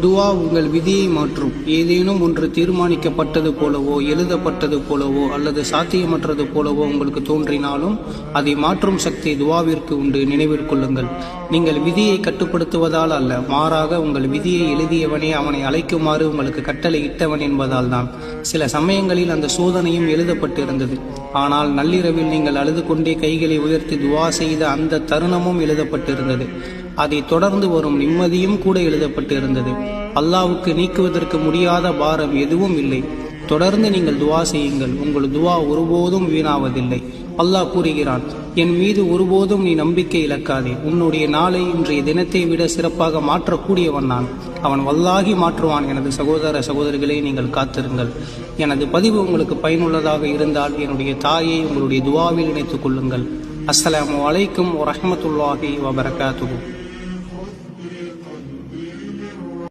துவா உங்கள் விதியை மாற்றும். ஏதேனும் ஒன்று தீர்மானிக்கப்பட்டது போலவோ, எழுதப்பட்டது போலவோ அல்லது சாத்தியமற்றது போலவோ உங்களுக்கு தோன்றினாலும் அதை மாற்றும் சக்தி துவாவிற்கு உண்டு. நினைவில் கொள்ளுங்கள், நீங்கள் விதியை கட்டுப்படுத்துவதால் அல்ல, மாறாக உங்கள் விதியை எழுதியவனே அவனை அழைக்குமாறு உங்களுக்கு கட்டளை இட்டவன் என்பதால் தான். சில சமயங்களில் அந்த சோதனையும் எழுதப்பட்டிருந்தது. ஆனால் நள்ளிரவில் நீங்கள் அழுது கொண்டே கைகளை உயர்த்தி துவா செய்த அந்த தருணமும் எழுதப்பட்டிருந்தது. அதை தொடர்ந்து வரும் நிம்மதியும் கூட எழுதப்பட்டிருந்தது. அல்லாவுக்கு நீக்குவதற்கு முடியாத பாரம் எதுவும் இல்லை. தொடர்ந்து நீங்கள் துவா செய்யுங்கள், உங்கள் துவா ஒருபோதும் வீணாவதில்லை. அல்லாஹ் கூறுகிறான், என் மீது ஒருபோதும் நீ நம்பிக்கை இழக்காதே. உன்னுடைய நாளை இன்றைய தினத்தை விட சிறப்பாக மாற்றக்கூடியவன் நான். அவன் வல்லாகி மாற்றுவான். எனது சகோதர சகோதரிகளே, நீங்கள் காத்திருங்கள். எனது பதிவு உங்களுக்கு பயனுள்ளதாக இருந்தால் என்னுடைய தாயை உங்களுடைய துவாவில் இணைத்துக் கொள்ளுங்கள். அஸ்ஸலாமு அலைக்கும் வரஹ்மத்துல்லாஹி வபரகாத்துஹு.